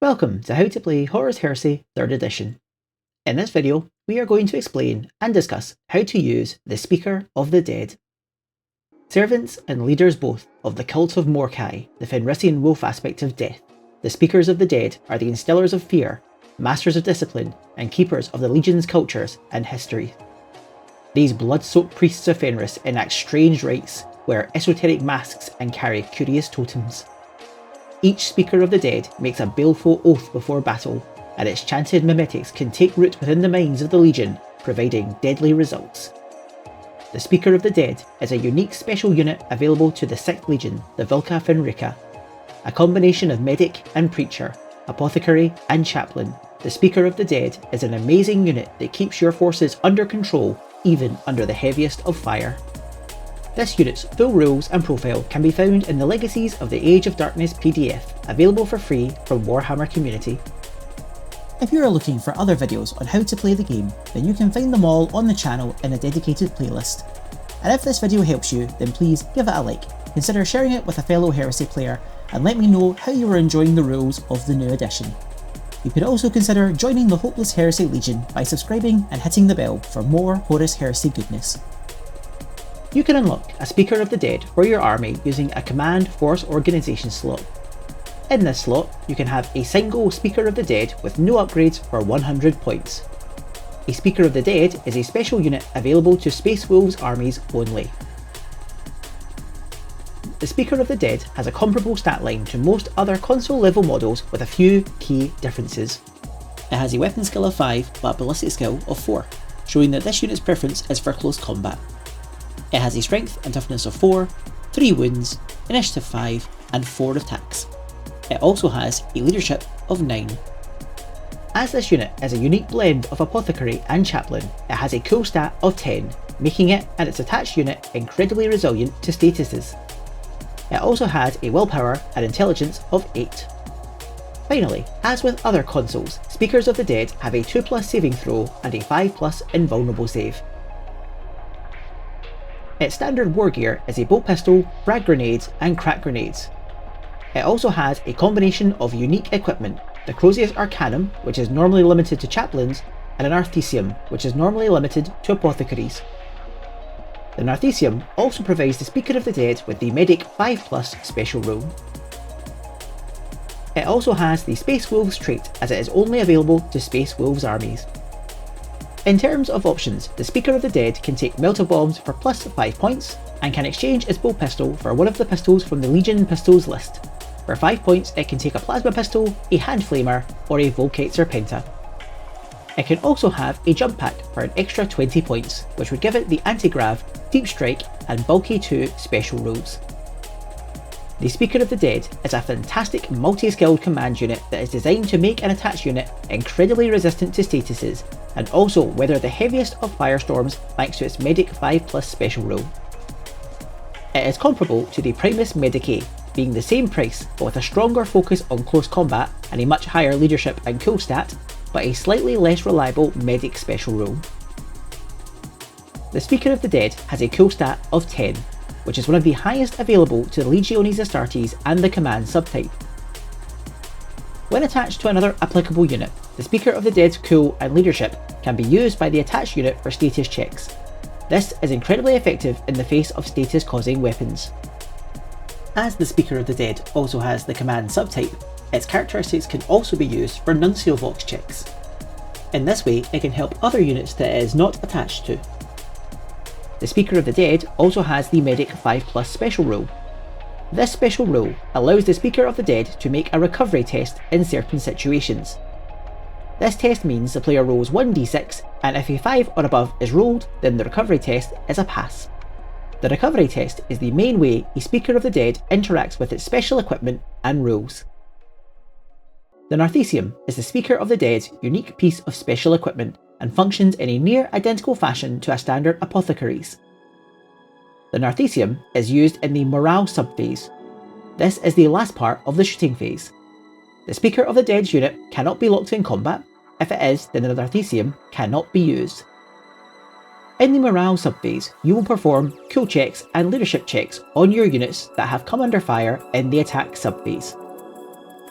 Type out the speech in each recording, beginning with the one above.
Welcome to How to Play Horus Heresy 3rd Edition. In this video, we are going to explain and discuss how to use the Speaker of the Dead. Servants and leaders both of the cult of Morkai, the Fenrisian wolf aspect of death, the Speakers of the Dead are the instillers of fear, masters of discipline, and keepers of the Legion's cultures and history. These blood-soaked priests of Fenris enact strange rites, wear esoteric masks, and carry curious totems. Each Speaker of the Dead makes a baleful oath before battle, and its chanted mimetics can take root within the minds of the Legion, providing deadly results. The Speaker of the Dead is a unique special unit available to the 6th Legion, the Vulca Fenrica. A combination of medic and preacher, apothecary and chaplain, the Speaker of the Dead is an amazing unit that keeps your forces under control even under the heaviest of fire. This unit's full rules and profile can be found in the Legacies of the Age of Darkness PDF, available for free from Warhammer Community. If you are looking for other videos on how to play the game, then you can find them all on the channel in a dedicated playlist. And if this video helps you, then please give it a like, consider sharing it with a fellow Heresy player, and let me know how you are enjoying the rules of the new edition. You could also consider joining the Hopeless Heresy Legion by subscribing and hitting the bell for more Horus Heresy goodness. You can unlock a Speaker of the Dead for your army using a Command Force Organization slot. In this slot, you can have a single Speaker of the Dead with no upgrades for 100 points. A Speaker of the Dead is a special unit available to Space Wolves armies only. The Speaker of the Dead has a comparable stat line to most other console level models with a few key differences. It has a weapon skill of 5 but a ballistic skill of 4, showing that this unit's preference is for close combat. It has a strength and toughness of 4, 3 wounds, initiative 5 and 4 attacks. It also has a leadership of 9. As this unit is a unique blend of apothecary and chaplain, it has a cool stat of 10, making it and its attached unit incredibly resilient to statuses. It also has a willpower and intelligence of 8. Finally, as with other consoles, Speakers of the Dead have a 2+ saving throw and a 5+ invulnerable save. Its standard war gear is a bolt pistol, frag grenades and crack grenades. It also has a combination of unique equipment, the Crozius Arcanum, which is normally limited to chaplains, and an Arthesium, which is normally limited to apothecaries. The Narthesium also provides the Speaker of the Dead with the Medic 5+ special rule. It also has the Space Wolves trait, as it is only available to Space Wolves armies. In terms of options, the Speaker of the Dead can take melter bombs for +5 points, and can exchange its bolt pistol for one of the pistols from the Legion pistols list. For 5 points it can take a plasma pistol, a hand flamer, or a Volkite Serpenta. It can also have a jump pack for an extra 20 points, which would give it the anti-grav, deep strike and bulky 2 special rules. The Speaker of the Dead is a fantastic multi-skilled command unit that is designed to make an attached unit incredibly resistant to statuses, and also weather the heaviest of firestorms thanks to its Medic 5+ special rule. It is comparable to the Primus Medicae, being the same price but with a stronger focus on close combat and a much higher leadership and cool stat, but a slightly less reliable Medic special rule. The Speaker of the Dead has a cool stat of 10, which is one of the highest available to the Legiones Astartes and the command subtype. When attached to another applicable unit, the Speaker of the Dead's cool and leadership can be used by the attached unit for status checks. This is incredibly effective in the face of status causing weapons. As the Speaker of the Dead also has the command subtype, its characteristics can also be used for Nuncio Vox checks. In this way, it can help other units that it is not attached to. The Speaker of the Dead also has the Medic 5+ special rule. This special rule allows the Speaker of the Dead to make a recovery test in certain situations. This test means the player rolls 1d6, and if a 5 or above is rolled, then the recovery test is a pass. The recovery test is the main way a Speaker of the Dead interacts with its special equipment and rules. The Narthesium is the Speaker of the Dead's unique piece of special equipment, and functions in a near identical fashion to a standard apothecaries. The Narthesium is used in the morale subphase. This is the last part of the shooting phase. The Speaker of the Dead's unit cannot be locked in combat. If it is, then the Narthesium cannot be used. In the morale subphase, you will perform cool checks and leadership checks on your units that have come under fire in the attack subphase.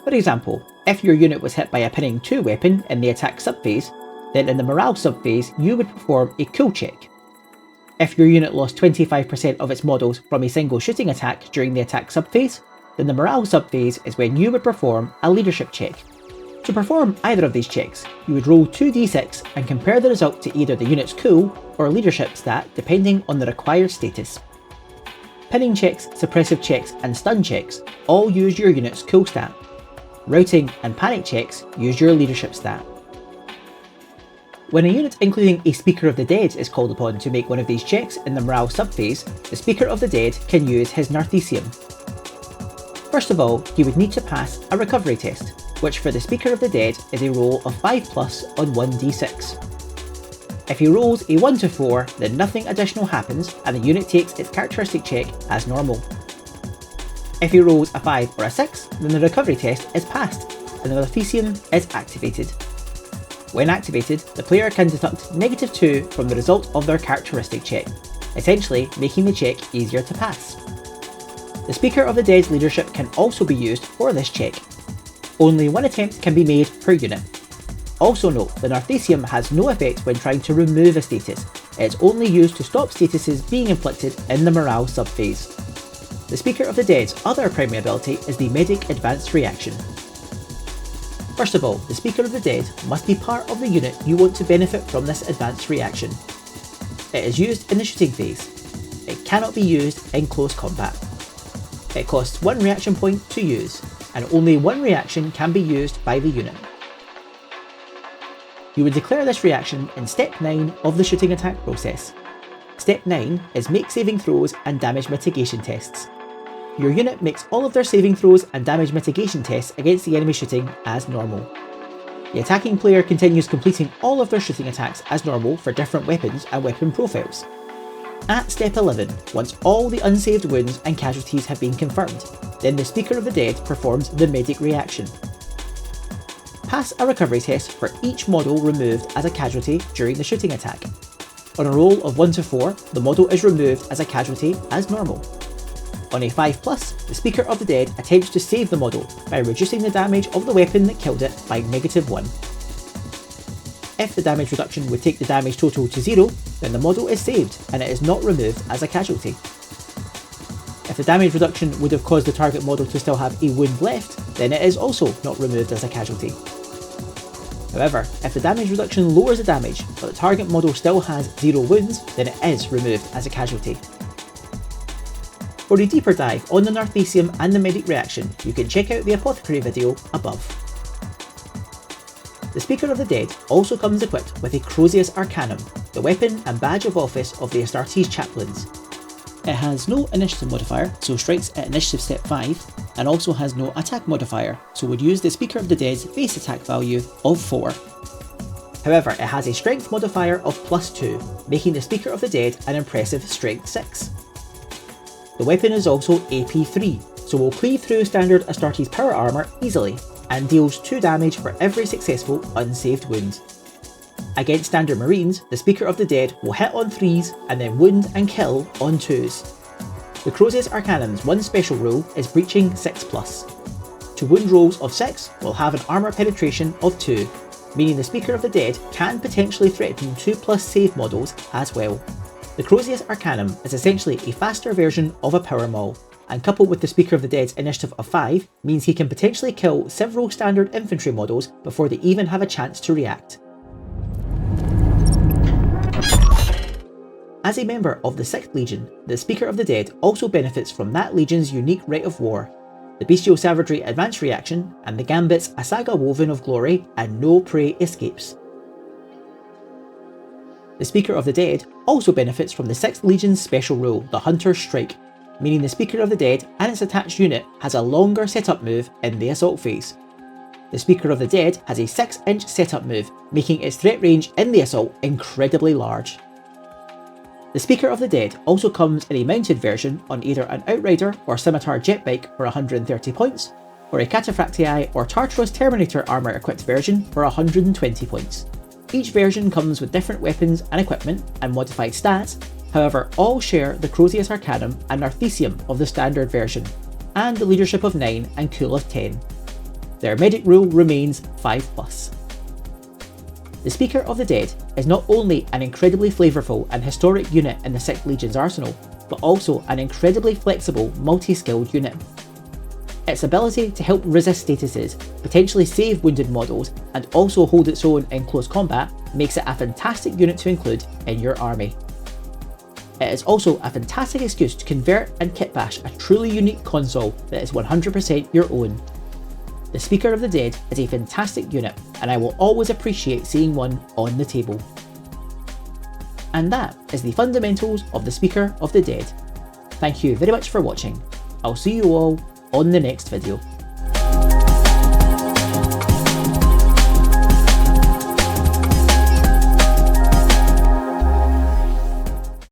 For example, if your unit was hit by a pinning 2 weapon in the attack subphase, then in the morale subphase you would perform a cool check. If your unit lost 25% of its models from a single shooting attack during the attack subphase, then the morale subphase is when you would perform a leadership check. To perform either of these checks, you would roll 2d6 and compare the result to either the unit's cool or leadership stat depending on the required status. Pinning checks, suppressive checks and stun checks all use your unit's cool stat. Routing and panic checks use your leadership stat. When a unit including a Speaker of the Dead is called upon to make one of these checks in the morale subphase, the Speaker of the Dead can use his Narthecium. First of all, he would need to pass a recovery test, which for the Speaker of the Dead is a roll of 5+ on 1d6. If he rolls a 1 to 4, then nothing additional happens and the unit takes its characteristic check as normal. If he rolls a 5 or a 6, then the recovery test is passed and the Narthecium is activated. When activated, the player can deduct -2 from the result of their characteristic check, essentially making the check easier to pass. The Speaker of the Dead's leadership can also be used for this check. Only one attempt can be made per unit. Also note, the Narthecium has no effect when trying to remove a status, it is only used to stop statuses being inflicted in the morale subphase. The Speaker of the Dead's other primary ability is the Medic Advanced Reaction. First of all, the Speaker of the Dead must be part of the unit you want to benefit from this advanced reaction. It is used in the shooting phase. It cannot be used in close combat. It costs 1 reaction point to use, and only 1 reaction can be used by the unit. You would declare this reaction in Step 9 of the shooting attack process. Step 9 is Make Saving Throws and Damage Mitigation Tests. Your unit makes all of their saving throws and damage mitigation tests against the enemy shooting as normal. The attacking player continues completing all of their shooting attacks as normal for different weapons and weapon profiles. At Step 11, once all the unsaved wounds and casualties have been confirmed, then the Speaker of the Dead performs the Medic Reaction. Pass a recovery test for each model removed as a casualty during the shooting attack. On a roll of 1 to 4, the model is removed as a casualty as normal. On a 5+, the Speaker of the Dead attempts to save the model by reducing the damage of the weapon that killed it by -1. If the damage reduction would take the damage total to 0, then the model is saved and it is not removed as a casualty. If the damage reduction would have caused the target model to still have a wound left, then it is also not removed as a casualty. However, if the damage reduction lowers the damage, but the target model still has 0 wounds, then it is removed as a casualty. For a deeper dive on the Narthecium and the Medic Reaction, you can check out the Apothecary video above. The Speaker of the Dead also comes equipped with a Crozius Arcanum, the weapon and badge of office of the Astartes Chaplains. It has no initiative modifier, so strikes at initiative step 5, and also has no attack modifier, so would use the Speaker of the Dead's base attack value of 4. However, it has a strength modifier of +2, making the Speaker of the Dead an impressive strength 6. The weapon is also AP3, so will cleave through standard Astartes power armour easily, and deals 2 damage for every successful unsaved wound. Against standard Marines, the Speaker of the Dead will hit on 3s and then wound and kill on 2s. The Crozius Arcanum's one special rule is breaching 6+. To wound rolls of 6 will have an armour penetration of 2, meaning the Speaker of the Dead can potentially threaten 2+ save models as well. The Crozius Arcanum is essentially a faster version of a power maul, and coupled with the Speaker of the Dead's initiative of 5 means he can potentially kill several standard infantry models before they even have a chance to react. As a member of the 6th Legion, the Speaker of the Dead also benefits from that Legion's unique Rite of War, the Bestial Savagery Advanced Reaction, and the Gambit's A Saga Woven of Glory and No Prey Escapes. The Speaker of the Dead also benefits from the 6th Legion's special rule, the Hunter's Strike, meaning the Speaker of the Dead and its attached unit has a longer setup move in the assault phase. The Speaker of the Dead has a 6-inch setup move, making its threat range in the assault incredibly large. The Speaker of the Dead also comes in a mounted version on either an Outrider or Scimitar Jetbike for 130 points, or a Cataphractii or Tartarus Terminator armour equipped version for 120 points. Each version comes with different weapons and equipment and modified stats, however all share the Crozius Arcanum and Narthecium of the standard version, and the leadership of 9 and cool of 10. their medic rule remains 5+. The Speaker of the Dead is not only an incredibly flavourful and historic unit in the 6th Legion's arsenal, but also an incredibly flexible, multi-skilled unit. Its ability to help resist statuses, potentially save wounded models, and also hold its own in close combat makes it a fantastic unit to include in your army. It is also a fantastic excuse to convert and kitbash a truly unique console that is 100% your own. The Speaker of the Dead is a fantastic unit, and I will always appreciate seeing one on the table. And that is the fundamentals of the Speaker of the Dead. Thank you very much for watching. I'll see you all on the next video.